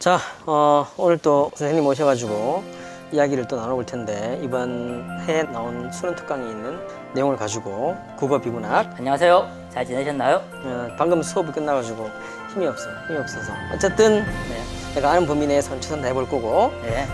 자, 오늘 또 선생님 오셔가지고 이야기를 또 나눠볼 텐데 이번 해에 나온 수능 특강이 있는 내용을 가지고 국어 비문학. 안녕하세요. 잘 지내셨나요? 방금 수업이 끝나가지고 힘이 없어서 어쨌든 내가 아는 범위 내에서 최선 다해볼 거고. 네.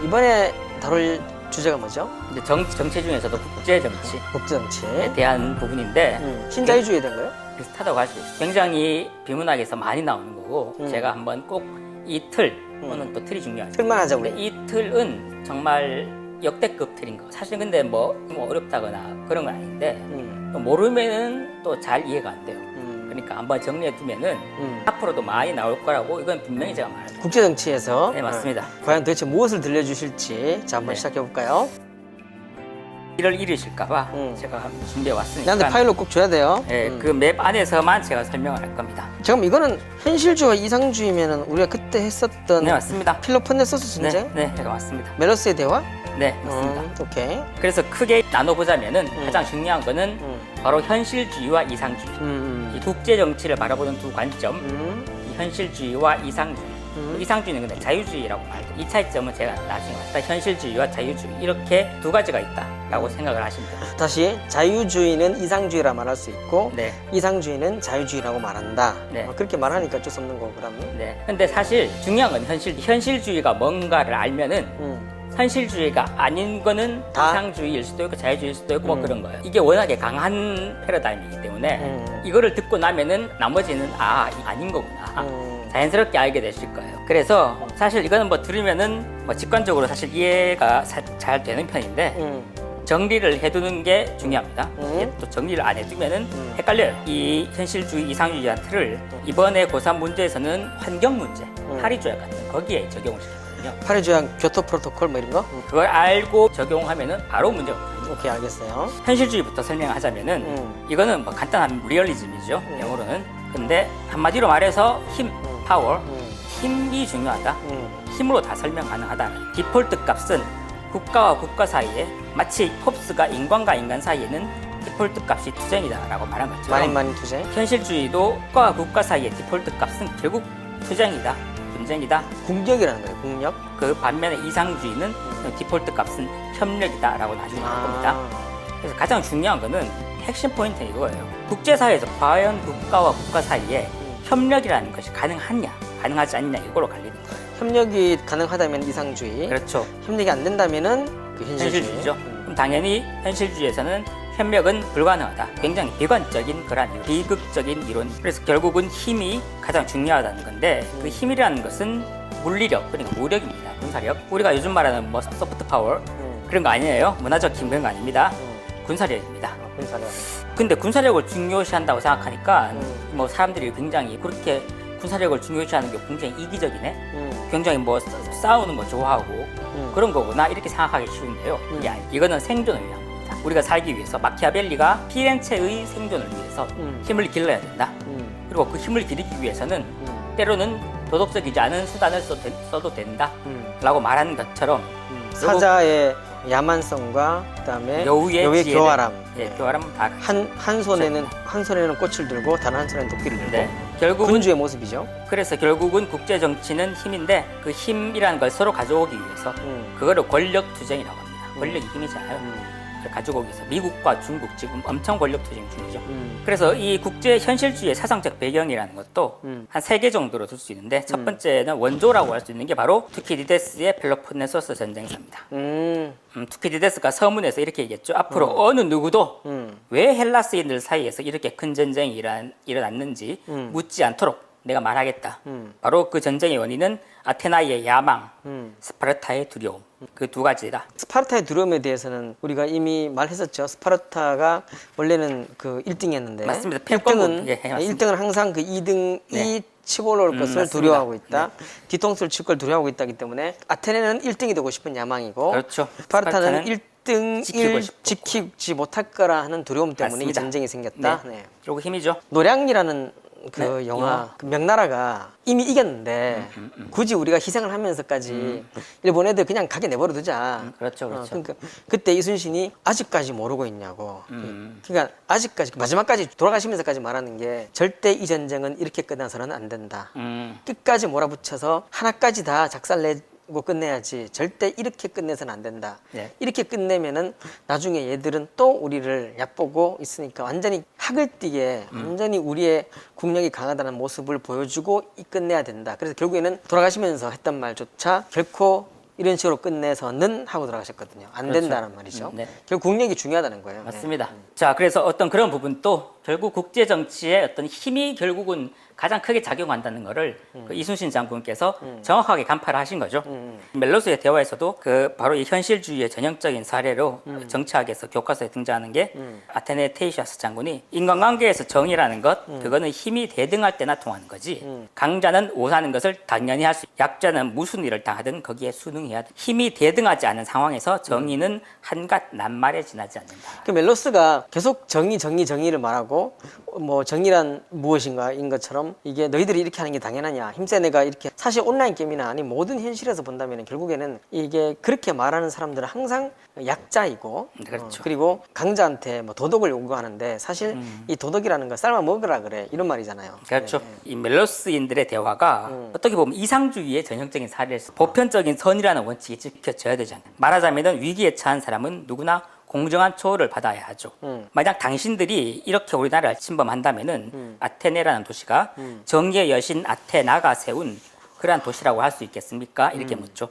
이번에 다룰 주제가 뭐죠? 근데 정치 중에서도 국제 정치에 국제정치. 대한 부분인데 신자유주의에 대한 거요? 비슷하다고 할 수 있어요. 굉장히 비문학에서 많이 나오는 거고 제가 한번 꼭 이 틀, 오늘 또 틀이 중요하죠. 틀만 하자 우리. 근데 이 틀은 정말 역대급 틀인 거. 사실 근데 뭐 어렵다거나 그런 건 아닌데 또 모르면은 또 잘 이해가 안 돼요. 그러니까 한번 정리해 두면은 앞으로도 많이 나올 거라고 이건 분명히 제가 말합니다. 국제정치에서 네, 맞습니다. 과연 도대체 무엇을 들려주실지 자 한번 네. 시작해 볼까요? 이를 잃으실까봐 제가 한번 준비해 왔으니까. 나한테 파일로 꼭 줘야 돼요. 네, 그 맵 안에서만 제가 설명을 할 겁니다. 지금 이거는 현실주의와 이상주의면은 우리가 그때 했었던 네, 맞습니다. 필로폰네소스 전쟁? 네, 제가 맞습니다. 멜로스의 대화? 네, 맞습니다. 오케이. 그래서 크게 나눠보자면은 가장 중요한 거는 바로 현실주의와 이상주의. 이 국제 정치를 바라보는 두 관점, 이 현실주의와 이상주의. 이상주의는 근데 자유주의라고 말해요. 이 차이점은 제가 나중에 말했다. 현실주의와 자유주의 이렇게 두 가지가 있다라고 생각을 하시면 돼요. 다시 자유주의는 이상주의라 말할 수 있고 네. 이상주의는 자유주의라고 말한다. 네. 그렇게 말하니까 어쩔 수 없는 거고 그러면. 네. 근데 사실 중요한 건 현실주의가 뭔가를 알면은 현실주의가 아닌 거는 다? 이상주의일 수도 있고 자유주의일 수도 있고 뭐 그런 거예요. 이게 워낙에 강한 패러다임이기 때문에 이거를 듣고 나면은 나머지는 이게 아닌 거구나. 자연스럽게 알게 되실 거예요. 그래서 사실 이거는 뭐 들으면은 뭐 직관적으로 사실 이해가 잘 되는 편인데 정리를 해두는 게 중요합니다. 이게 또 정리를 안 해두면은 헷갈려요. 이 현실주의, 이상주의한 틀을 이번에 고3 문제에서는 환경 문제, 파리조약 같은 거기에 적용을 시켰거든요. 파리조약 교토 프로토콜 뭐 이런 거? 그걸 알고 적용하면은 바로 문제가 없거든요. 오케이, 알겠어요. 현실주의부터 설명하자면은 이거는 뭐 간단한 리얼리즘이죠. 영어로는. 근데 한마디로 말해서 힘, 파워, 힘이 중요하다. 힘으로 다 설명 가능하다는. 디폴트 값은 국가와 국가 사이에 마치 홉스가 인간과 인간 사이에는 디폴트 값이 투쟁이다라고 말한 것처럼 많이 투쟁. 현실주의도 국가와 국가 사이의 디폴트 값은 결국 투쟁이다, 분쟁이다. 국력이라는 거예요, 국력. 그 반면에 이상주의는 디폴트 값은 협력이다라고 나중에 할 겁니다. 그래서 가장 중요한 거는 핵심 포인트는 이거예요. 국제사회에서 과연 국가와 국가 사이에 협력이라는 것이 가능하냐, 가능하지 않냐 이걸로 갈리는 거예요. 협력이 가능하다면 이상주의. 그렇죠. 협력이 안 된다면은 그 현실주의죠. 그럼 당연히 현실주의에서는 협력은 불가능하다. 굉장히 비관적인 그런 이론, 비극적인 이론. 그래서 결국은 힘이 가장 중요하다는 건데 그 힘이라는 것은 물리력, 그러니까 무력입니다. 군사력. 우리가 요즘 말하는 뭐 소프트 파워 그런 거 아니에요. 문화적 힘 그런 거 아닙니다. 군사력입니다. 군사력. 근데 군사력을 중요시한다고 생각하니까 뭐 사람들이 굉장히 그렇게 군사력을 중요시하는 게 굉장히 이기적이네. 굉장히 뭐 싸우는 거 좋아하고 그런 거구나 이렇게 생각하기 쉬운데요. 이게 이거는 생존을 위한 겁니다. 우리가 살기 위해서 마키아벨리가 피렌체의 생존을 위해서 힘을 길러야 된다. 그리고 그 힘을 기르기 위해서는 때로는 도덕적이지 않은 수단을 써도 된다. 라고 말하는 것처럼 사자의 야만성과 그다음에 여우의 교활함. 교활함 다 한 손에는 꽃을 들고 다른 한 손에는 도끼를 들고. 네. 결국은 군주의 모습이죠. 그래서 결국은 국제 정치는 힘인데 그 힘이라는 걸 서로 가져오기 위해서 그거를 권력 투쟁이라고 합니다. 권력이 힘이잖아요. 그걸 가지고 오기 위해서 미국과 중국 지금 엄청 권력 투쟁 중이죠. 그래서 이 국제 현실주의의 사상적 배경이라는 것도 한 3개 정도로 둘 수 있는데 첫 번째는 원조라고 할 수 있는 게 바로 투키디데스의 펠로폰네소스 전쟁사입니다. 투키디데스가 서문에서 이렇게 얘기했죠. 앞으로 어느 누구도 왜 헬라스인들 사이에서 이렇게 큰 전쟁이 일어났는지 묻지 않도록 내가 말하겠다. 바로 그 전쟁의 원인은 아테나이의 야망, 스파르타의 두려움. 그 두 가지다. 스파르타의 두려움에 대해서는 우리가 이미 말했었죠. 스파르타가 원래는 그 1등이었는데 맞습니다. 1등은 항상 그 2등이 치고 올라올 것을 맞습니다. 두려워하고 있다. 뒤통수를 칠 걸 두려워하고 있다기 때문에 아테네는 1등이 되고 싶은 야망이고 그렇죠. 스파르타는 1등을 지키고 지키지 못할 거라 하는 두려움 때문에 맞습니다. 이 전쟁이 생겼다. 네. 그리고 힘이죠. 노량이라는 그 네, 영화 그 명나라가 이미 이겼는데 굳이 우리가 희생을 하면서까지 일본 애들 그냥 가게 내버려 두자. 그렇죠, 그렇죠. 그러니까 그때 이순신이 아직까지 모르고 있냐고. 음. 그러니까 아직까지 마지막까지 돌아가시면서까지 말하는 게 절대 이 전쟁은 이렇게 끝나서는 안 된다. 끝까지 몰아붙여서 하나까지 다 작살내고 끝내야지 절대 이렇게 끝내서는 안 된다. 네. 이렇게 끝내면은 나중에 얘들은 또 우리를 얕보고 있으니까 완전히 학을 띠게 완전히 우리의 국력이 강하다는 모습을 보여주고 끝내야 된다. 그래서 결국에는 돌아가시면서 했던 말조차 결코 이런 식으로 끝내서는 하고 돌아가셨거든요. 안 그렇죠. 된다는 말이죠. 네. 결국 국력이 중요하다는 거예요. 맞습니다. 자, 그래서 어떤 그런 부분도 결국 국제 정치의 어떤 힘이 결국은 가장 크게 작용한다는 것을 그 이순신 장군께서 정확하게 간파를 하신 거죠. 멜로스의 대화에서도 그 바로 이 현실주의의 전형적인 사례로 정치학에서 교과서에 등장하는 게 아테네 테이시아스 장군이 인간관계에서 정의라는 것, 그거는 힘이 대등할 때나 통하는 거지. 강자는 오사는 것을 당연히 할 수, 약자는 무슨 일을 당하든 거기에 순응해야 돼. 힘이 대등하지 않은 상황에서 정의는 한갓 낱말에 지나지 않는다. 그 멜로스가 계속 정의를 말하고 뭐 정의란 무엇인가인 것처럼 이게 너희들이 이렇게 하는 게 당연하냐, 힘센 애가 이렇게, 사실 온라인 게임이나 아니 모든 현실에서 본다면 결국에는 이게 그렇게 말하는 사람들은 항상 약자이고 그렇죠. 그리고 강자한테 뭐 도덕을 요구하는데 사실 이 도덕이라는 거 삶아 먹으라 그래 이런 말이잖아요. 그렇죠. 네. 이 멜로스인들의 대화가 어떻게 보면 이상주의의 전형적인 사례에서 보편적인 선이라는 원칙이 지켜져야 되지 않나. 말하자면 위기에 처한 사람은 누구나 공정한 처우를 받아야 하죠. 만약 당신들이 이렇게 우리나라를 침범한다면은 아테네라는 도시가 정의의 여신 아테나가 세운 그러한 도시라고 할 수 있겠습니까? 이렇게 묻죠.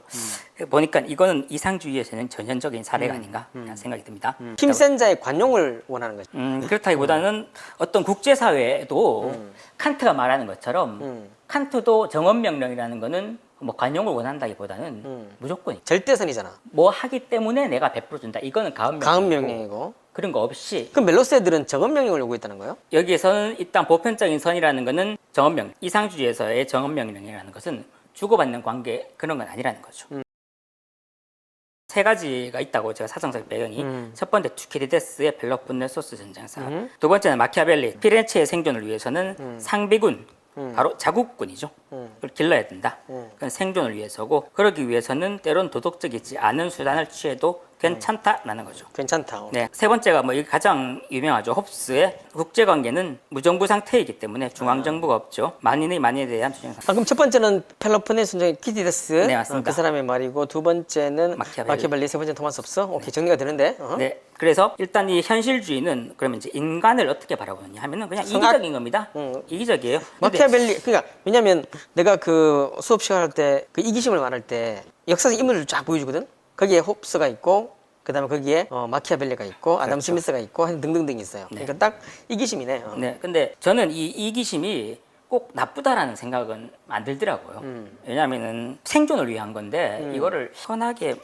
보니까 이거는 이상주의의 전형적인 사례가 아닌가 하는 생각이 듭니다. 힘센 자의 관용을 원하는 거죠. 그렇다기보다는 어떤 국제사회에도 칸트가 말하는 것처럼 칸트도 정언명령이라는 거는 뭐 관용을 원한다기보다는 무조건 절대선이잖아. 뭐 하기 때문에 내가 베풀어준다. 이거는 가음명령. 가음명령이고. 그런 거 없이 그럼 멜로스 애들은 정언명령을 요구했다는 거예요? 여기에서는 일단 보편적인 선이라는 거는 정언명, 이상주의에서의 정언명령이라는 것은 주고받는 관계 그런 건 아니라는 거죠. 세 가지가 있다고 제가 사정적 배경이 첫 번째 투키디데스의 벨로폰네소스 전쟁사, 두 번째는 마키아벨리 피렌체의 생존을 위해서는 상비군 바로 자국군이죠. 그걸 길러야 된다. 그건 생존을 위해서고 그러기 위해서는 때론 도덕적이지 않은 수단을 취해도 괜찮다라는 거죠. 괜찮다. 네, 세 번째가 뭐 이게 가장 유명하죠. 홉스의 국제관계는 무정부 상태이기 때문에 중앙정부가 없죠. 만인에 대한 투쟁상. 그럼 첫 번째는 펠로폰네소 전쟁의 키디데스. 네, 맞습니다. 그 사람의 말이고 두 번째는 마키아벨리. 세 번째는 토마스 홉스. 오케이, 정리가 되는데. 네, 그래서 일단 이 현실주의는 그러면 이제 인간을 어떻게 바라보느냐 하면은 그냥 이기적인 겁니다. 이기적이에요. 근데 마키아벨리, 그러니까 왜냐면 내가 그 수업 시간 할 때 그 이기심을 말할 때 역사적 인물을 쫙 보여주거든. 거기에 홉스가 있고 그다음에 거기에 마키아벨리가 있고 아담 스미스가 있고 등등등 있어요. 그러니까 딱 이기심이네. 네, 근데 저는 이 이기심이 꼭 나쁘다라는 생각은 안 들더라고요. 왜냐하면은 생존을 위한 건데 이거를 편하게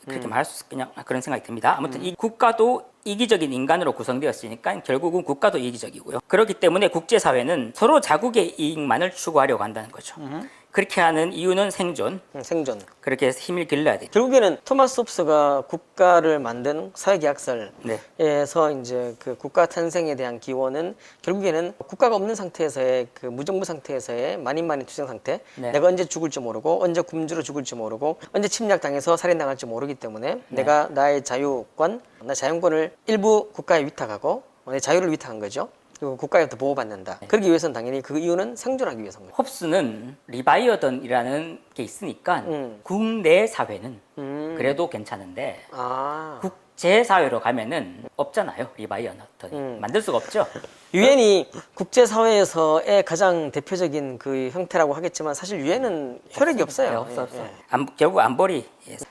그렇게 말할 수 그냥 그런 생각이 듭니다. 아무튼 이 국가도 이기적인 인간으로 구성되었으니까 결국은 국가도 이기적이고요. 그렇기 때문에 국제사회는 서로 자국의 이익만을 추구하려고 한다는 거죠. 그렇게 하는 이유는 생존. 생존. 그렇게 해서 힘을 길러야 돼. 결국에는 토마스 홉스가 국가를 만든 사회계약서에서 네. 이제 그 국가 탄생에 대한 기원은 결국에는 국가가 없는 상태에서의 그 무정부 상태에서의 만인 투쟁 상태. 네. 내가 언제 죽을지 모르고 언제 굶주려 죽을지 모르고 언제 침략당해서 살인당할지 모르기 때문에 내가 나의 자유권, 나 자연권을 일부 국가에 위탁하고 내 자유를 위탁한 거죠. 그리고 국가에부터 보호받는다. 그러기 위해서는 당연히 그 이유는 생존하기 위해서인 거예요. 홉스는 리바이어던이라는 게 있으니까 국내 사회는 그래도 괜찮은데 아. 국제 사회로 가면은 없잖아요. 리바이어던이 만들 수가 없죠. 유엔이 국제사회에서의 가장 대표적인 그 형태라고 하겠지만 사실 유엔은 효력이 없어요. 네, 없어. 결국 안보리.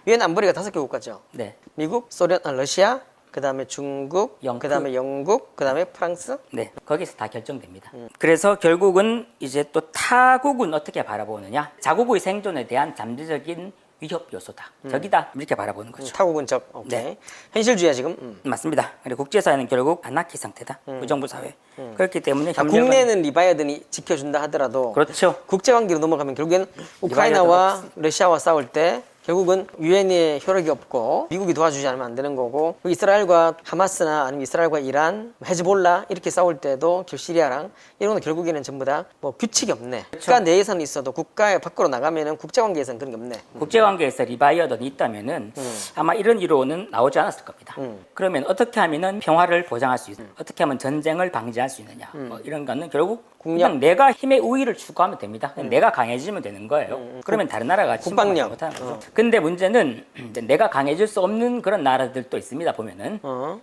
유엔 안보리가 5개 국가죠. 네. 미국, 소련, 러시아, 그 다음에 중국, 영국. 그 다음에 영국, 그 다음에 프랑스. 네, 거기서 다 결정됩니다. 그래서 결국은 이제 또 타국은 어떻게 바라보느냐? 자국의 생존에 대한 잠재적인 위협 요소다. 적이다. 이렇게 바라보는 거죠. 타국은 적. 오케이. 네. 현실주의야 지금. 맞습니다. 그리고 국제사회는 결국 아나키 상태다. 무정부 사회. 그렇기 때문에 국내는 리바이어든이 지켜준다 하더라도 그렇죠. 국제관계로 넘어가면 결국엔 우크라이나와 러시아와 싸울 때 결국은 유엔의 효력이 없고 미국이 도와주지 않으면 안 되는 거고 이스라엘과 하마스나 아니면 이스라엘과 이란, 헤즈볼라 이렇게 싸울 때도 시리아랑 이런 건 결국에는 전부 다 뭐 규칙이 없네. 국가 내에서는 있어도 국가 밖으로 나가면은 국제관계에서는 그런 게 없네. 국제관계에서 리바이어던이 있다면은 아마 이런 이론은 나오지 않았을 겁니다. 그러면 어떻게 하면은 평화를 보장할 수 있느냐, 어떻게 하면 전쟁을 방지할 수 있느냐, 뭐 이런 거는 결국 그냥 내가 힘의 우위를 추구하면 됩니다. 그냥 내가 강해지면 되는 거예요. 그러면 다른 나라가 국방력. 못하는 거죠. 근데 문제는 이제 내가 강해질 수 없는 그런 나라들도 있습니다. 보면은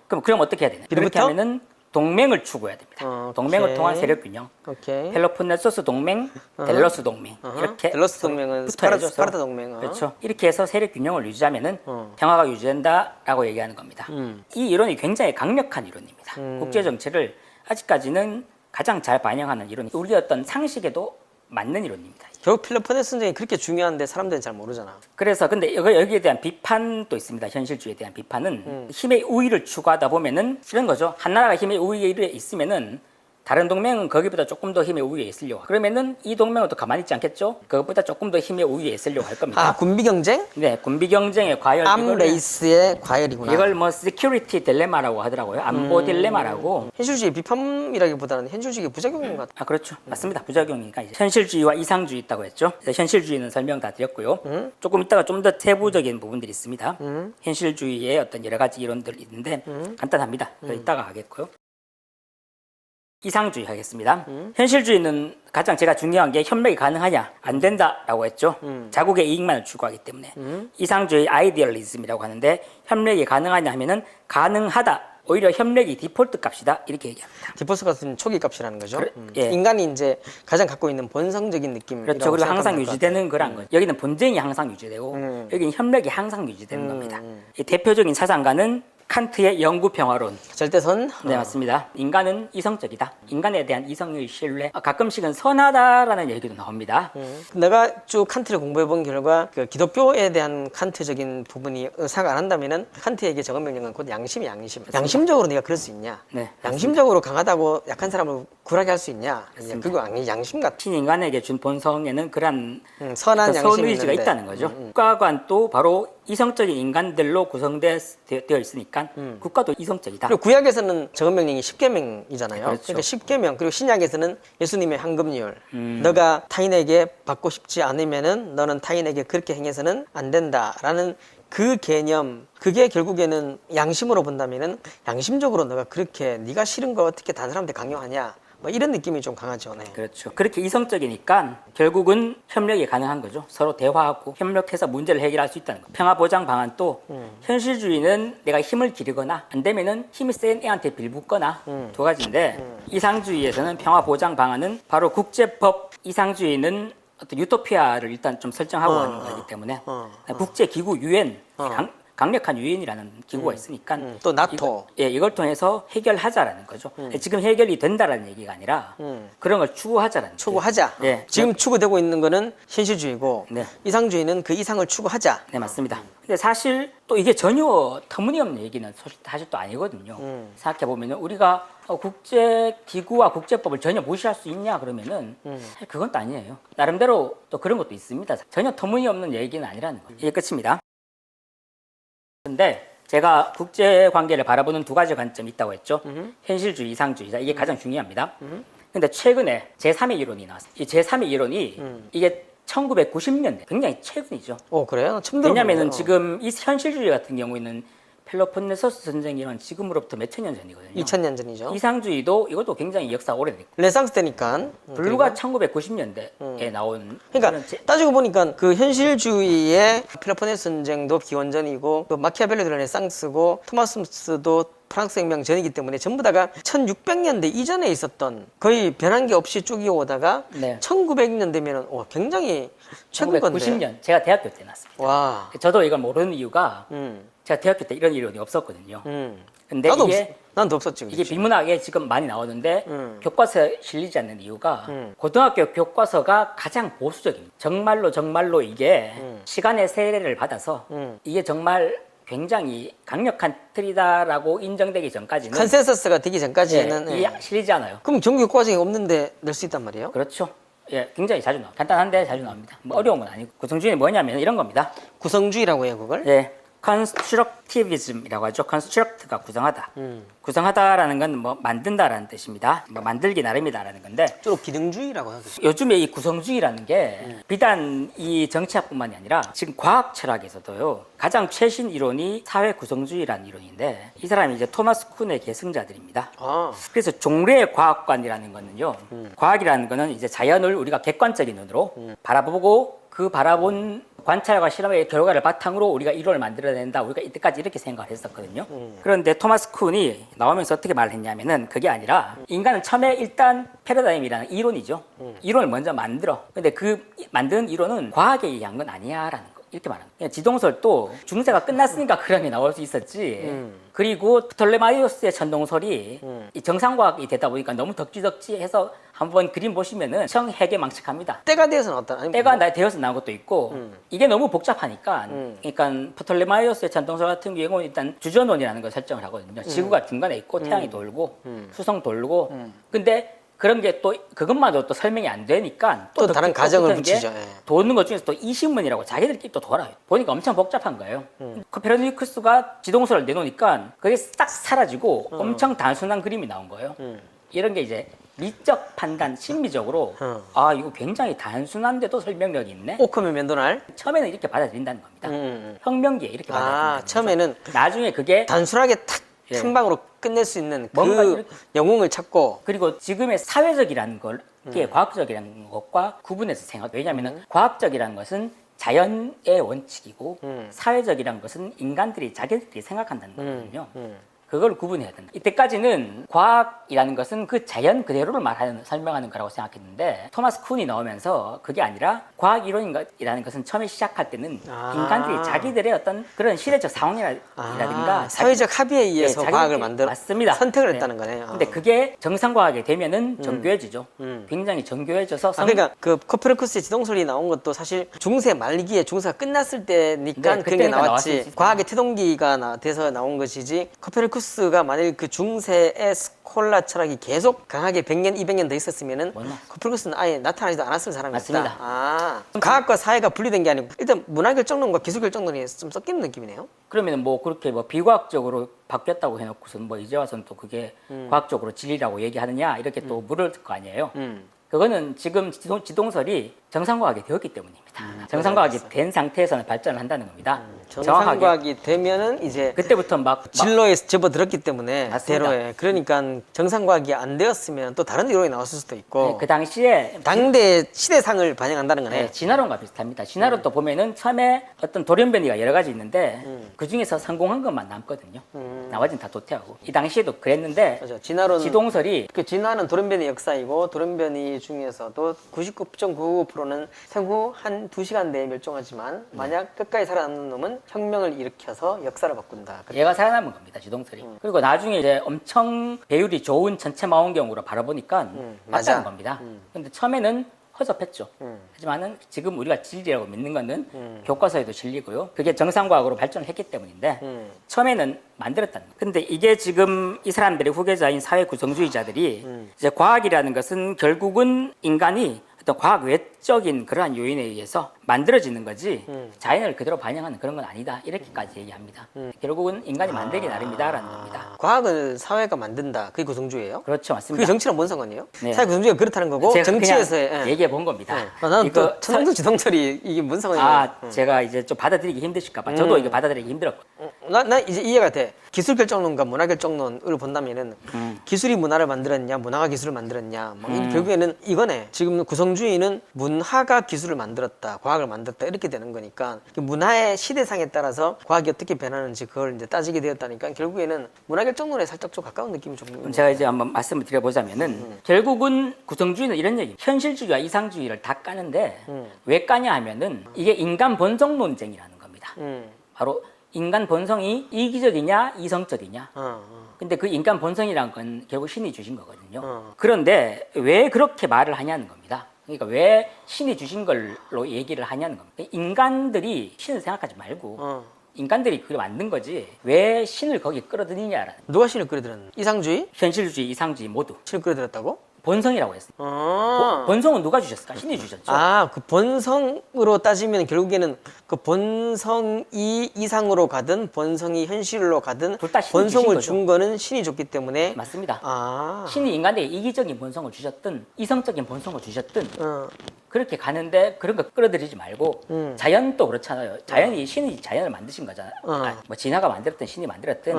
그럼 어떻게 해야 되냐? 그렇게 하면은 동맹을 추구해야 됩니다. 동맹을 오케이. 통한 세력 균형. 오케이. 펠로폰네소스 동맹, 델로스 동맹 이렇게 델로스 동맹은 붙어야죠. 스파르타 동맹. 그렇죠. 이렇게 해서 세력 균형을 유지하면은 평화가 유지된다라고 얘기하는 겁니다. 이 이론이 굉장히 강력한 이론입니다. 국제 정치를 아직까지는 가장 잘 반영하는 이론, 우리의 어떤 상식에도 맞는 이론입니다. 결국 펠로폰네소 전쟁이 그렇게 중요한데 사람들은 잘 모르잖아. 그래서 근데 여기에 대한 비판도 있습니다. 현실주의에 대한 비판은 힘의 우위를 추구하다 보면은 이런 거죠. 한 나라가 힘의 우위에 있으면은 다른 동맹은 거기보다 조금 더 힘의 우위에 있으려고. 그러면은 이 동맹은 또 가만히 있지 않겠죠? 그것보다 조금 더 힘의 우위에 있으려고 할 겁니다. 아, 군비 경쟁? 네, 군비 경쟁의 과열. 암레이스의 과열이구나. 이걸 뭐 시큐리티 딜레마라고 하더라고요. 안보 딜레마라고. 현실주의 비판이라기보다는 현실주의 부작용인 것 같아. 아, 그렇죠. 맞습니다. 부작용이니까 이제 현실주의와 이상주의 있다고 했죠. 현실주의는 설명 다 드렸고요. 조금 이따가 좀 더 세부적인 부분들이 있습니다. 현실주의의 어떤 여러 가지 이론들이 있는데 간단합니다. 이따가 하겠고요. 이상주의 하겠습니다. 현실주의는 가장 제가 중요한 게 협력이 가능하냐 안 된다라고 했죠. 자국의 이익만을 추구하기 때문에. 이상주의 아이디얼리즘이라고 하는데 협력이 가능하냐 하면은 가능하다. 오히려 협력이 디폴트 값이다 이렇게 얘기합니다. 디폴트 값은 초기 값이라는 거죠. 예. 인간이 이제 가장 갖고 있는 본성적인 느낌. 그렇죠. 그리고 항상 유지되는 거란 거죠. 여기는 본쟁이 항상 유지되고 여기는 협력이 항상 유지되는 겁니다. 이 대표적인 사상가는 칸트의 영구평화론. 절대선. 네, 맞습니다. 인간은 이성적이다. 인간에 대한 이성의 신뢰. 가끔씩은 선하다라는 얘기도 나옵니다. 내가 쭉 칸트를 공부해 본 결과 그 기독교에 대한 칸트적인 부분이 의사가 안 한다면은 칸트에게 적은 명령은 곧 양심이 양심. 양심적으로 네가 그럴 수 있냐? 네, 양심적으로 강하다고 약한 사람을 굴하게 할 수 있냐? 그거 양심 같아. 신인간에게 준 본성에는 그런 선한 양심이 선의지가 있는데. 있다는 거죠. 국가관도 바로 이성적인 인간들로 구성되어 있으니까 국가도 이성적이다. 그리고 구약에서는 적은 명령이 10계명이잖아요. 그렇죠. 그러니까 10계명. 그리고 신약에서는 예수님의 황금률. 너가 타인에게 받고 싶지 않으면은 너는 타인에게 그렇게 행해서는 안 된다라는 그 개념, 그게 결국에는 양심으로 본다면은 양심적으로 너가 그렇게 네가 싫은 거 어떻게 다른 사람한테 강요하냐? 뭐 이런 느낌이 좀 강하죠. 네. 그렇죠. 그렇게 이성적이니까 결국은 협력이 가능한 거죠. 서로 대화하고 협력해서 문제를 해결할 수 있다는 거. 평화보장 방안도 현실주의는 내가 힘을 기르거나 안 되면은 힘이 센 애한테 빌붙거나 두 가지인데 이상주의에서는 평화보장 방안은 바로 국제법, 이상주의는 어떤 유토피아를 일단 좀 설정하고 하는 거기 때문에 국제기구 유엔 강력한 유엔이라는 기구가 있으니까 또 나토. 이걸 통해서 해결하자라는 거죠. 지금 해결이 된다라는 얘기가 아니라 그런 걸 추구하자라는 추구하자. 네. 지금 추구되고 있는 거는 현실주의고 네. 이상주의는 그 이상을 추구하자. 네, 맞습니다. 근데 사실 또 이게 전혀 터무니없는 얘기는 사실 또 아니거든요. 생각해보면 우리가 국제기구와 국제법을 전혀 무시할 수 있냐 그러면은 그건 또 아니에요. 나름대로 또 그런 것도 있습니다. 전혀 터무니없는 얘기는 아니라는 거예요. 이게 끝입니다. 근데 제가 국제 관계를 바라보는 두 가지 관점이 있다고 했죠. 현실주의, 이상주의. 이게 가장 중요합니다. 근데 최근에 제3의 이론이 나왔어요. 이 제3의 이론이 이게 1990년대, 굉장히 최근이죠. 그래요? 처음 들어보네요. 왜냐면은 지금 이 현실주의 같은 경우에는 펠로폰네소스 전쟁이란 지금으로부터 몇천 년 전이거든요. 2000년 전이죠. 이상주의도 이것도 굉장히 역사가 오래됐고. 르네상스 때니까. 블루가 1990년대에 나온. 그러니까 따지고 보니까 그 현실주의의 펠로폰네소 전쟁도 기원전이고 또 마키아벨리도 르네상스고 토마스도 프랑스 혁명 전이기 때문에 전부 다가 1600년대 이전에 있었던 거의 변한 게 없이 쭉 이어오다가 네. 1900년 되면 굉장히 최근 건데. 1990년 제가 대학교 때 났습니다. 와. 저도 이걸 모르는 이유가 제가 대학교 때 이런 이론이 없었거든요. 근데 나도 이게 난도 없었지. 이게 비문학에 지금 많이 나오는데 교과서에 실리지 않는 이유가 고등학교 교과서가 가장 보수적입니다. 정말로 이게 시간의 세례를 받아서 이게 정말 굉장히 강력한 틀이다라고 인정되기 전까지는 컨센서스가 되기 전까지는 실리지 않아요. 그럼 정규 교과정이 없는데 낼 수 있단 말이에요? 그렇죠. 예, 굉장히 자주 나옵니다. 간단한데 자주 나옵니다. 뭐 어려운 건 아니고. 구성주의는 뭐냐면 이런 겁니다. 구성주의라고 해요, 그걸? 예, constructivism이라고 하죠. construct가 구성하다. 구성하다라는 건 뭐 만든다라는 뜻입니다. 뭐 만들기 나름이다라는 건데 주로 기능주의라고 하죠. 요즘에 이 구성주의라는 게 비단 이 정치학뿐만이 아니라 지금 과학 철학에서도요 가장 최신 이론이 사회 구성주의라는 이론인데 이 사람이 이제 토마스 쿤의 계승자들입니다. 아, 그래서 종래 과학관이라는 거는요 과학이라는 거는 이제 자연을 우리가 객관적인 눈으로 바라보고 그 바라본 관찰과 실험의 결과를 바탕으로 우리가 이론을 만들어낸다. 우리가 이때까지 이렇게 생각을 했었거든요. 그런데 토마스 쿤이 나오면서 어떻게 말을 했냐면은 그게 아니라 인간은 처음에 일단 패러다임이라는 이론이죠. 이론을 먼저 만들어. 근데 그 만드는 이론은 과학에 의한 건 아니야라는 거. 이렇게 말하는 거예요. 지동설도 중세가 끝났으니까 그런 게 나올 수 있었지. 그리고 프톨레마이오스의 천동설이 이 정상과학이 되다 보니까 너무 덕지덕지해서 한번 그림 보시면은 청해괴망측합니다. 때가 되어서 나왔다. 아니면 때가 되어서 나온 것도 있고 이게 너무 복잡하니까 그러니까 프톨레마이오스의 천동설 같은 경우는 일단 주전원이라는 걸 설정을 하거든요. 지구가 중간에 있고 태양이 돌고 수성 돌고 근데 그런 게 또 그것마저 또 설명이 안 되니까 또 다른 가정을 붙은 게 붙이죠. 예. 도는 것 중에서 또 이신문이라고 자기들끼리 또 돌아요. 보니까 엄청 복잡한 거예요. 코페르니쿠스가 지동설을 내놓으니까 그게 싹 사라지고 엄청 단순한 그림이 나온 거예요. 이런 게 이제 미적 판단, 심미적으로 아 이거 굉장히 단순한데도 설명력이 있네. 오크면 면도날. 처음에는 이렇게 받아들인다는 겁니다. 혁명기에 이렇게 받아들인다는 거죠. 처음에는 나중에 그게 단순하게 탁 예. 한 방으로 끝낼 수 있는 뭔가 그 이렇게- 영웅을 찾고 그리고 지금의 사회적이라는 걸 과학적이라는 것과 구분해서 생각. 왜냐하면 과학적이라는 것은 자연의 원칙이고 사회적이라는 것은 인간들이 자기들끼리 생각한다는 거거든요. 그걸 구분해야 된다. 이때까지는 과학이라는 것은 그 자연 그대로를 말하는 설명하는 거라고 생각했는데 토마스 쿤이 나오면서 그게 아니라 과학 이론이라는 것은 처음에 시작할 때는 인간들이 자기들의 어떤 그런 시대적 상황이라든가 사회적 합의에 의해서 자기들끼리- 과학을 만들어 맞습니다. 선택을 네. 했다는 거네요. 근데 그게 정상과학이 되면은 정교해지죠. 굉장히 정교해져서 그러니까 그 코페르쿠스의 지동설이 나온 것도 사실 중세 말기에 중세가 끝났을 때니까 네, 그런 게 그때니까 나왔을 나왔지. 수 있어요. 과학의 태동기가 돼서 나온 것이지. 코페르쿠스가 만약 그 중세의 스콜라 철학이 계속 강하게 100년, 200년 더 있었으면은 몰라. 코페르쿠스는 아예 나타나지도 않았을 사람이었다. 맞습니다. 아, 과학과 사회가 분리된 게 아니고 일단 문화 결정론과 기술 결정론이 좀 섞이는 느낌이네요. 그러면 뭐 그렇게 뭐 비과학적으로 바뀌었다고 해놓고선 뭐 이제 와서는 또 그게 과학적으로 진리라고 얘기하느냐 이렇게 또 물을 거 아니에요. 그거는 지금 지동설이 정상과학이 되었기 때문입니다. 정상과학이 된 상태에서는 발전을 한다는 겁니다. 정확하게 정상과학이 되면은 이제 그때부터 막 진로에 접어들었기 때문에 맞습니다. 대로에 그러니까 정상과학이 안 되었으면 또 다른 이론이 나왔을 수도 있고 그 당시에 당대 시대상을 반영한다는 거네. 네, 진화론과 비슷합니다. 진화론도 보면은 처음에 어떤 돌연변이가 여러 가지 있는데 그 중에서 성공한 것만 남거든요. 나머지는 다 도태하고 이 당시에도 그랬는데 맞아. 진화론 지동설이 그 진화는 돌연변이 역사이고 돌연변이 중에서도 99.99%는 생후 한 2시간 내에 멸종하지만 만약 끝까지 살아남는 놈은 혁명을 일으켜서 역사를 바꾼다. 얘가 살아남은 겁니다. 지동설이. 그리고 나중에 이제 엄청 배율이 좋은 전체 망원경으로 바라보니까 맞아. 맞다는 겁니다. 근데 처음에는 허접했죠. 하지만은 지금 우리가 진리라고 믿는 거는 교과서에도 진리고요. 그게 정상과학으로 발전을 했기 때문인데 처음에는 만들었다는 거예요. 근데 이게 지금 이 사람들의 후계자인 사회 구성주의자들이 이제 과학이라는 것은 결국은 인간이 어떤 과학 외적인 그러한 요인에 의해서 만들어지는 거지 자연을 그대로 반영하는 그런 건 아니다. 이렇게까지 얘기합니다. 결국은 인간이 만들기 나름이다라는 겁니다. 과학을 사회가 만든다. 그게 구성주의예요? 그렇죠, 그게 맞습니다. 정치랑 뭔 상관이에요? 네. 사회 구성주의가 그렇다는 거고 제가 정치에서의 그냥 예. 얘기해 본 겁니다. 나는 이거 또 천왕성 지동설이 이게 뭔 상관이에요? 제가 이제 좀 받아들이기 힘드실까봐 저도 이거 받아들이기 힘들었고 나 이제 이해가 돼. 기술 결정론과 문화 결정론을 본다면은 기술이 문화를 만들었냐, 문화가 기술을 만들었냐, 뭐 결국에는 이거네. 지금 구성주의는 문화가 기술을 만들었다, 과학을 만들었다 이렇게 되는 거니까 그 문화의 시대상에 따라서 과학이 어떻게 변하는지 그걸 이제 따지게 되었다니까 결국에는 문화 결정론에 살짝 좀 가까운 느낌이 좀. 그럼 제가 이제 한번 말씀을 드려보자면은 결국은 구성주의는 이런 얘기, 현실주의와 이상주의를 다 까는데 왜 까냐 하면은 이게 인간 본성 논쟁이라는 겁니다. 바로 인간 본성이 이기적이냐 이성적이냐. 근데 그 인간 본성이란 건 결국 신이 주신 거거든요. 그런데 왜 그렇게 말을 하냐는 겁니다. 그러니까 왜 신이 주신 걸로 얘기를 하냐는 겁니다. 인간들이 신을 생각하지 말고 인간들이 그걸 만든 거지 왜 신을 거기 끌어들이냐라는 누가 신을 끌어들였는? 이상주의? 현실주의, 이상주의 모두 신을 끌어들였다고? 본성이라고 했어요. 본성은 누가 주셨을까? 신이 주셨죠. 그 본성으로 따지면 결국에는 그 본성이 이상으로 가든 본성이 현실로 가든 둘다 신이 본성을 주신 준 거는 신이 줬기 때문에 맞습니다. 신이 인간에게 이기적인 본성을 주셨든 이성적인 본성을 주셨든 어. 그렇게 가는데 그런 거 끌어들이지 말고 자연도 그렇잖아요. 신이 자연을 만드신 거잖아요. 뭐 진화가 만들었든 신이 만들었든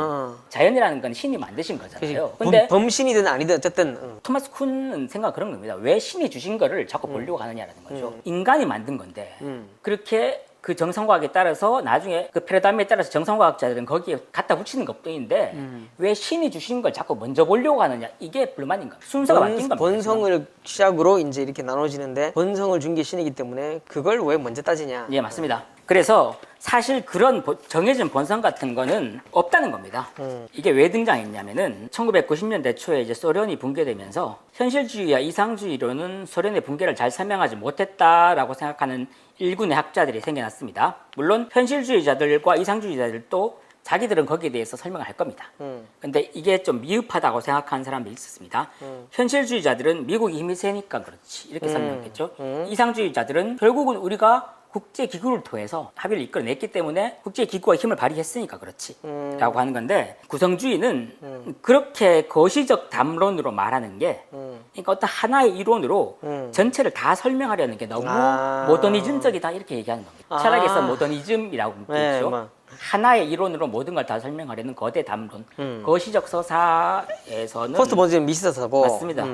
자연이라는 건 신이 만드신 거잖아요. 근데 범신이든 아니든 어쨌든 토마스 쿤은 생각 그런 겁니다. 왜 신이 주신 거를 자꾸 보려고 하느냐라는 거죠. 인간이 만든 건데 그렇게 그 정성과학에 따라서 나중에 그 피라미드에 따라서 정성과학자들은 거기에 갖다 붙이는 것뿐인데 왜 신이 주신 걸 자꾸 먼저 보려고 하느냐, 이게 불만인 겁니다. 순서가 바뀐 겁니다. 본성을 시작으로 이제 이렇게 나눠지는데 본성을 준 게 신이기 때문에 그걸 왜 먼저 따지냐. 예, 맞습니다. 그래서 사실 그런 정해진 본성 같은 거는 없다는 겁니다. 이게 왜 등장했냐면은 1990년대 초에 이제 소련이 붕괴되면서 현실주의와 이상주의로는 소련의 붕괴를 잘 설명하지 못했다라고 생각하는 일군의 학자들이 생겨났습니다. 물론 현실주의자들과 이상주의자들도 자기들은 거기에 대해서 설명을 할 겁니다. 근데 이게 좀 미흡하다고 생각하는 사람들이 있었습니다. 현실주의자들은 미국이 힘이 세니까 그렇지 이렇게 설명했겠죠. 이상주의자들은 결국은 우리가 국제기구를 통해서 합의를 이끌어냈기 때문에 국제기구가 힘을 발휘했으니까 그렇지 라고 하는 건데, 구성주의는 그렇게 거시적 담론으로 말하는 게 그러니까 어떤 하나의 이론으로 전체를 다 설명하려는 게 너무 모더니즘적이다 이렇게 얘기하는 겁니다. 철학에서 모더니즘이라고 부르죠. 하나의 이론으로 모든 걸 다 설명하려는 거대 담론, 거시적 서사에서는 포스트 모더니즘 미시서사고. 맞습니다.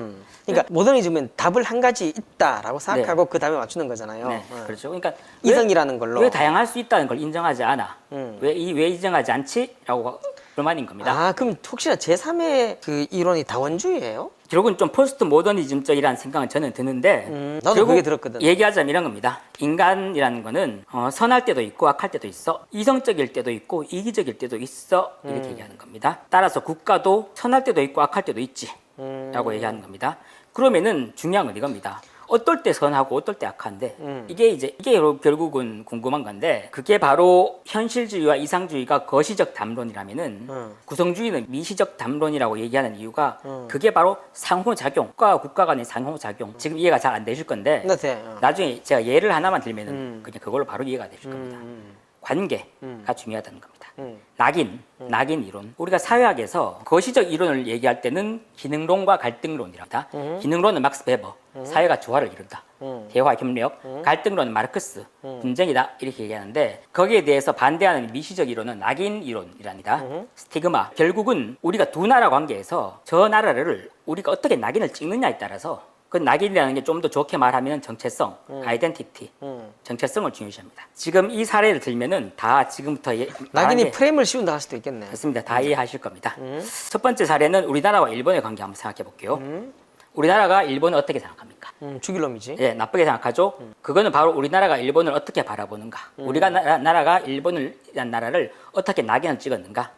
그러니까 모더니즘은 답을 한 가지 있다라고 생각하고 그 답에 맞추는 거잖아요. 네, 그렇죠. 그러니까 이성이라는 걸로. 왜 다양할 수 있다는 걸 인정하지 않아? 왜 인정하지 않지? 라고 불만인 겁니다. 그럼 혹시나 제3의 그 이론이 다원주의예요? 결국은 좀 포스트 모더니즘적이라는 생각은 저는 드는데 나도 결국 그게 들었거든. 얘기하자면 이런 겁니다. 인간이라는 거는 선할 때도 있고 악할 때도 있어. 이성적일 때도 있고 이기적일 때도 있어. 이렇게 얘기하는 겁니다. 따라서 국가도 선할 때도 있고 악할 때도 있지 라고 얘기하는 겁니다. 그러면은 중요한 건 이겁니다. 어떨 때 선하고 어떨 때 악한데 이게 결국은 궁금한 건데, 그게 바로 현실주의와 이상주의가 거시적 담론이라면은 구성주의는 미시적 담론이라고 얘기하는 이유가 그게 바로 상호작용, 국가 간의 상호작용. 지금 이해가 잘 안 되실 건데 나중에 제가 예를 하나만 들면은 그냥 그걸로 바로 이해가 되실 겁니다. 관계가 중요하다는 겁니다. 낙인 이론. 우리가 사회학에서 거시적 이론을 얘기할 때는 기능론과 갈등론이랍니다. 기능론은 막스 베버, 사회가 조화를 이룬다. 대화, 협력. 갈등론은 마르크스, 분쟁이다. 이렇게 얘기하는데 거기에 대해서 반대하는 미시적 이론은 낙인 이론이랍니다. 스티그마. 결국은 우리가 두 나라 관계에서 저 나라를 우리가 어떻게 낙인을 찍느냐에 따라서 그 낙인이라는 게 좀 더 좋게 말하면 정체성, 아이덴티티, 정체성을 중요시합니다. 지금 이 사례를 들면은 다 지금부터 낙인이 프레임을 씌운다 할 수도 있겠네. 맞습니다. 다 이해하실 겁니다. 첫 번째 사례는 우리나라와 일본의 관계 한번 생각해 볼게요. 우리나라가 일본을 어떻게 생각합니까? 죽일 놈이지. 예, 나쁘게 생각하죠. 그거는 바로 우리나라가 일본을 어떻게 바라보는가. 우리가 나라가 일본이라는 나라를 어떻게 낙인을 찍었는가.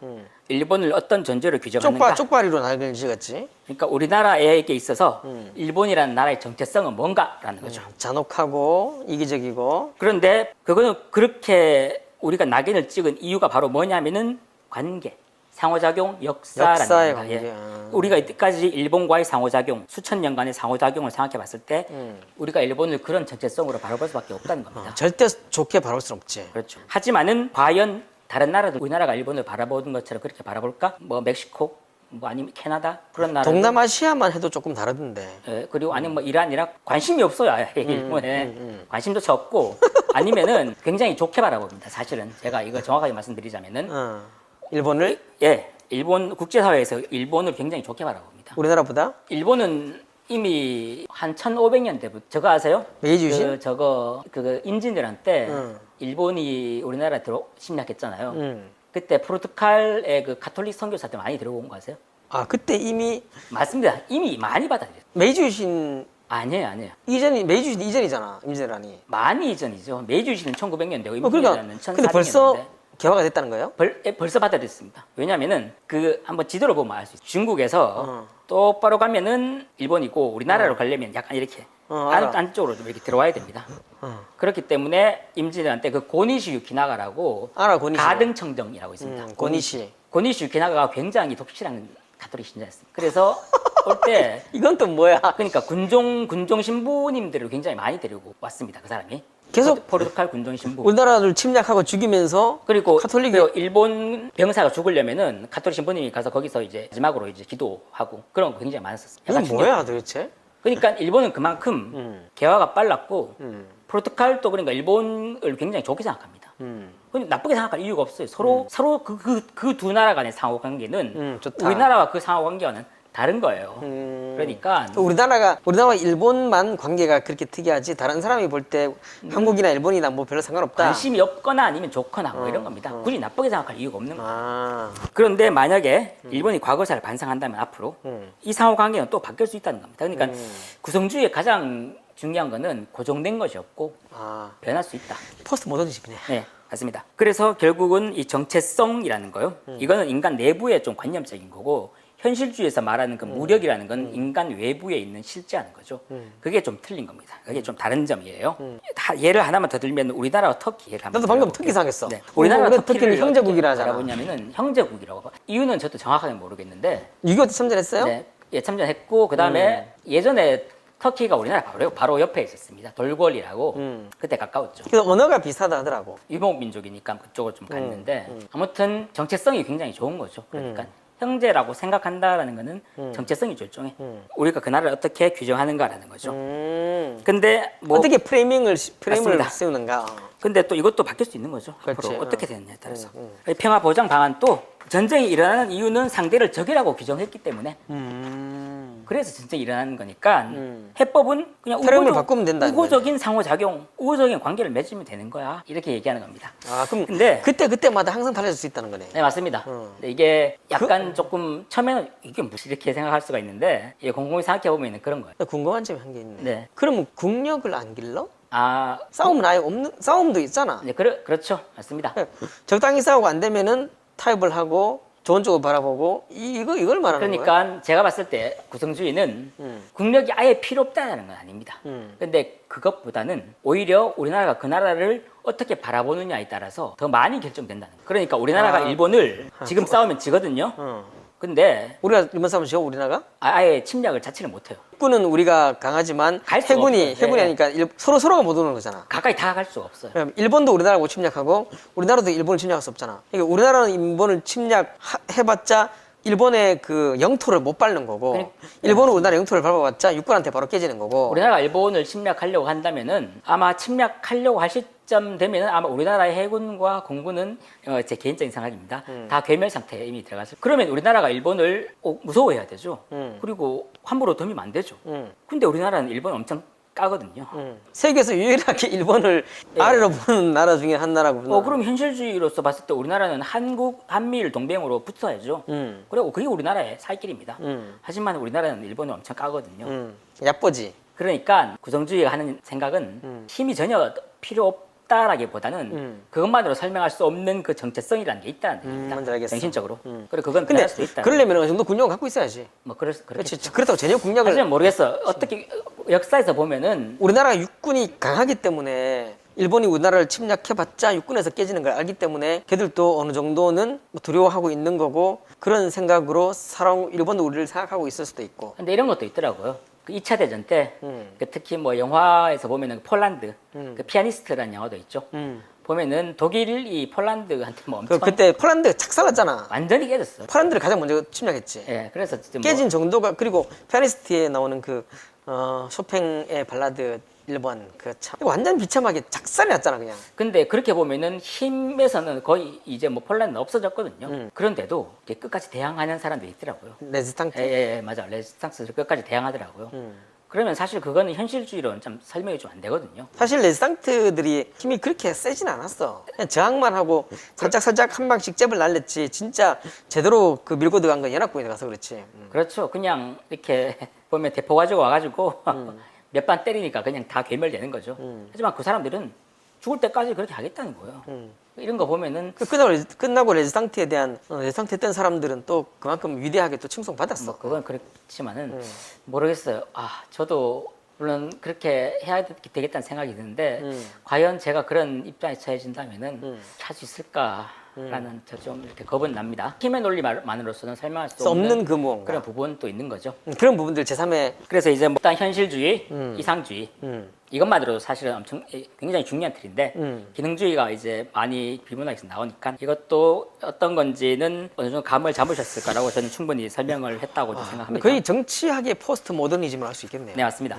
일본을 어떤 존재로 규정하는가. 쪽발이로 낙인을 찍었지. 그러니까 우리나라에게 있어서 일본이라는 나라의 정체성은 뭔가라는 거죠. 잔혹하고 이기적이고. 그런데 그거는 그렇게 우리가 낙인을 찍은 이유가 바로 뭐냐면은 관계. 상호작용, 역사라는 겁니다. 예. 우리가 이때까지 일본과의 상호작용, 수천 년간의 상호작용을 생각해 봤을 때 우리가 일본을 그런 정체성으로 바라볼 수밖에 없다는 겁니다. 절대 좋게 바라볼 수는 없지. 그렇죠. 하지만은 과연 다른 나라들 우리나라가 일본을 바라보는 것처럼 그렇게 바라볼까? 뭐 멕시코, 뭐 아니면 캐나다 그런 나라. 동남아시아만 해도 조금 다르던데. 예, 그리고 아니면 뭐 이란, 이라크 관심이 없어요. 아예 일본에 관심조차 없고 아니면은 굉장히 좋게 바라봅니다. 사실은 제가 이거 정확하게 말씀드리자면은. 일본을? 예, 일본 국제사회에서 일본을 굉장히 좋게 바라봅니다. 우리나라보다? 일본은 이미 한 1500년대부터 저거 아세요? 메이주신? 그 임진왜란 때 일본이 우리나라에 침략했잖아요. 그때 포르투갈의 그 가톨릭 선교사들 많이 들어온 거 아세요? 그때 이미? 맞습니다. 이미 많이 받아들였어요. 메이주신? 아니에요. 메이주신 이전이잖아, 임진왜란이. 많이 이전이죠. 메이주신은 1900년대고 그러니까, 임진왜란은 1400년대. 근데 벌써 개화가 됐다는 거예요? 벌써 받아들였습니다. 왜냐면은 한번 지도를 보면 알 수 있어요. 중국에서 똑바로 가면은 일본이고 우리나라로 가려면 약간 이렇게 안쪽으로 좀 이렇게 들어와야 됩니다. 그렇기 때문에 임진왜란 때 그 고니시 유키나가라고 고니시. 가등청정이라고 있습니다. 고니시 유키나가가 굉장히 독실한 가톨릭 신자였습니다. 그래서 올 때 이건 또 뭐야? 그러니까 군종 신부님들을 굉장히 많이 데리고 왔습니다. 그 사람이 계속 포르투갈 군종 신부. 우리나라를 침략하고 죽이면서 그리고 카톨릭이 그 일본 병사가 죽으려면은 가톨릭 신부님이 가서 거기서 이제 마지막으로 이제 기도하고 그런 거 굉장히 많았었어요. 이건 약간 뭐야 도대체? 그러니까 일본은 그만큼 개화가 빨랐고 음. 포르투갈도 그러니까 일본을 굉장히 좋게 생각합니다. 근데 나쁘게 생각할 이유가 없어요. 서로 그 두 나라 간의 상호 관계는 좋다. 우리나라와 그 상호 관계와는 다른 거예요. 그러니까 우리나라와 일본만 관계가 그렇게 특이하지 다른 사람이 볼 때 한국이나 일본이나 뭐 별로 상관없다. 관심이 없거나 아니면 좋거나 뭐 이런 겁니다. 굳이 나쁘게 생각할 이유가 없는 거예요. 아, 그런데 만약에 일본이 과거사를 반성한다면 앞으로 이 상호 관계는 또 바뀔 수 있다는 겁니다. 그러니까 구성주의의 가장 중요한 거는 고정된 것이 없고 아, 변할 수 있다. 포스트 모더니즘이네. 네, 맞습니다. 그래서 결국은 이 정체성이라는 거요. 이거는 인간 내부의 좀 관념적인 거고 현실주의에서 말하는 그 무력이라는 건 인간 외부에 있는 실제하는 거죠. 그게 좀 틀린 겁니다. 그게 좀 다른 점이에요. 예를 하나만 더 들면 우리나라와 터키 예를 한번 나도 방금 들어볼게요. 터키 상했어. 네. 우리나라와 우리 터키를 터키는 형제국이라 하잖아. 뭐냐면은 형제국이라고 봐. 이유는 저도 정확하게 모르겠는데 6.25때 참전했어요? 네, 예, 참전했고 그다음에 예전에 터키가 우리나라 바로 옆에 있었습니다. 돌궐이라고 그때 가까웠죠. 그래서 언어가 비슷하다 하더라고. 유목 민족이니까 그쪽을 좀 갔는데 아무튼 정체성이 굉장히 좋은 거죠. 그러니까 형제라고 생각한다라는 거는 정체성이 일종의 우리가 그 나라를 어떻게 규정하는가라는 거죠. 근데 뭐 어떻게 프레임을 맞습니다. 세우는가. 근데 또 이것도 바뀔 수 있는 거죠. 그렇지. 앞으로 어떻게 되느냐에 따라서. 평화 보장 방안도 전쟁이 일어나는 이유는 상대를 적이라고 규정했기 때문에 그래서 전쟁이 일어나는 거니까 해법은 그냥 프레임을 바꾸면 된다는 우호적인 상호작용, 우호적인 관계를 맺으면 되는 거야. 이렇게 얘기하는 겁니다. 아, 그럼 근데 그때마다 항상 달라질 수 있다는 거네. 네, 맞습니다. 근데 이게 약간 조금 처음에는 이게 무슨 이렇게 생각할 수가 있는데 이게 곰곰이 생각해 보면 그런 거예요. 나 궁금한 점이 한 게 있네. 네. 그러면 국력을 안 길러? 아, 싸움은 아예 없는 싸움도 있잖아. 네, 그렇죠. 맞습니다. 적당히 싸우고 안 되면은 타협을 하고 좋은 쪽을 바라보고 이걸 말하는 거야. 그러니까 제가 봤을 때 구성주의는 국력이 아예 필요 없다는 건 아닙니다. 근데 그것보다는 오히려 우리나라가 그 나라를 어떻게 바라보느냐에 따라서 더 많이 결정된다는 거예요. 그러니까 우리나라가 일본을 지금 싸우면 지거든요. 근데 우리가 일본 싸움을 지고 우리나라가 아예 침략을 자체를 못해요. 육군은 우리가 강하지만 갈 수가 해군이 없어요. 네. 하니까 서로가 못 오는 거잖아. 가까이 다가갈 수가 없어요. 그럼 일본도 우리나라하고 침략하고 우리나라도 일본을 침략할 수 없잖아. 그러니까 우리나라는 일본을 침략해봤자 일본의 그 영토를 못 밟는 거고 일본은 우리나라 영토를 밟아봤자 육군한테 바로 깨지는 거고. 우리나라가 일본을 침략하려고 한다면은 아마 침략하려고 할 시점 되면은 아마 우리나라의 해군과 공군은 제 개인적인 생각입니다. 다 괴멸 상태에 이미 들어갔을. 그러면 우리나라가 일본을 무서워해야 되죠. 그리고 함부로 덤이면 안 되죠. 근데 우리나라는 일본을 엄청 까거든요. 세계에서 유일하게 일본을 아래로 보는 나라 중에 한 나라구나. 그럼 현실주의로서 봤을 때 우리나라는 한미일 동맹으로 붙어야죠. 그리고 그게 우리나라의 살 길입니다. 하지만 우리나라는 일본을 엄청 까거든요. 얕보지. 그러니까 구성주의가 하는 생각은 힘이 전혀 필요 없다라기보다는 그것만으로 설명할 수 없는 그 정체성이라는 게 있다는 얘기입니다. 뭔지 알겠어. 정신적으로. 그리고 그건 근데 변할 수도 있다. 그러려면 어느 정도 국력을 갖고 있어야지. 뭐 그렇지. 그렇겠죠. 그렇다고 전혀 국력을 하지만 모르겠어. 어떻게 역사에서 보면은 우리나라 육군이 강하기 때문에 일본이 우리나라를 침략해봤자 육군에서 깨지는 걸 알기 때문에 걔들도 어느 정도는 두려워하고 있는 거고 그런 생각으로 일본도 우리를 생각하고 있을 수도 있고. 근데 이런 것도 있더라고요. 그 2차 대전 때 그 특히 뭐 영화에서 보면은 폴란드 그 피아니스트라는 영화도 있죠. 보면은 독일이 폴란드한테 뭐 엄청 그때 폴란드가 착살났잖아. 완전히 깨졌어. 폴란드를 가장 먼저 침략했지. 예, 그래서 진짜 뭐 깨진 정도가 그리고 피아니스트에 나오는 그 쇼팽의 발라드 1번 참 완전 비참하게 작살이 났잖아 그냥. 근데 그렇게 보면은 힘에서는 거의 이제 뭐 폴란드는 없어졌거든요. 그런데도 이게 끝까지 대항하는 사람들이 있더라고요. 레지스탕트. 예, 맞아. 레지스탕스를 끝까지 대항하더라고요. 그러면 사실 그거는 현실주의로는 좀 설명이 좀 안 되거든요. 사실 레지스탕트들이 힘이 그렇게 세진 않았어. 그냥 저항만 하고 살짝 한 방씩 잽을 날렸지. 진짜 제대로 그 밀고 들어간 건 연합군에 가서 그렇지. 그렇죠. 그냥 이렇게 보면 대포 가지고 와가지고 몇 방 때리니까 그냥 다 괴멸되는 거죠. 하지만 그 사람들은 죽을 때까지 그렇게 하겠다는 거예요. 이런 거 보면은 끝나고 레지스탕트에 대한 레지스탕트 했던 사람들은 또 그만큼 위대하게 또 칭송받았어. 뭐 그건 그렇지만은 모르겠어요. 저도 물론 그렇게 해야 되겠다는 생각이 드는데 과연 제가 그런 입장에 처해진다면은 할 수 있을까 라는 좀 이렇게 겁은 납니다. 힘의 논리만으로서는 설명할 수 없는 없는 그 무언가. 그런 부분도 있는 거죠. 그런 부분들 제3의 그래서 이제 뭐 일단 현실주의, 이상주의 이것만으로도 사실은 엄청 굉장히 중요한 틀인데 기능주의가 이제 많이 비문학에서 나오니까 이것도 어떤 건지는 어느 정도 감을 잡으셨을 거라고 저는 충분히 설명을 했다고 생각합니다. 거의 정치학의 포스트 모더니즘을 할 수 있겠네요. 네, 맞습니다.